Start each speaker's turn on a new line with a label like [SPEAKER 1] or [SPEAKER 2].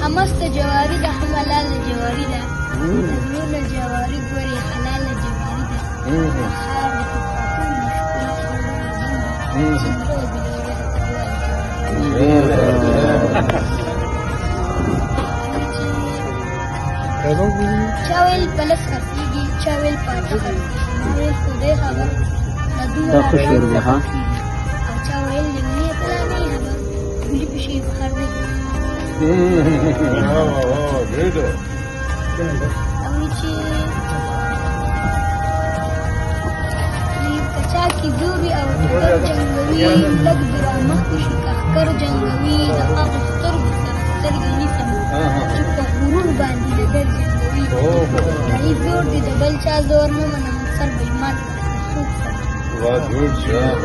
[SPEAKER 1] امست جواری ده هم حلال جواری ده نور جواری ګوري حلال جواری ده خار د چاویل پلس خرڅیږي چاویل پاټه خرڅیږي خدای خبر
[SPEAKER 2] دا خوشور دی ها
[SPEAKER 1] او چاویل نیمه پلانې خبر ولې په شي بخار دی او چې کچا کی دوبي او جنگوي لګ درامه شي کار جنگوي د هغه سترګې سره سترګې نیسم چې په غرور باندې د جنگوي ای زور دي د بل چا زور نه منم سر به مات څوک سره
[SPEAKER 3] What good job,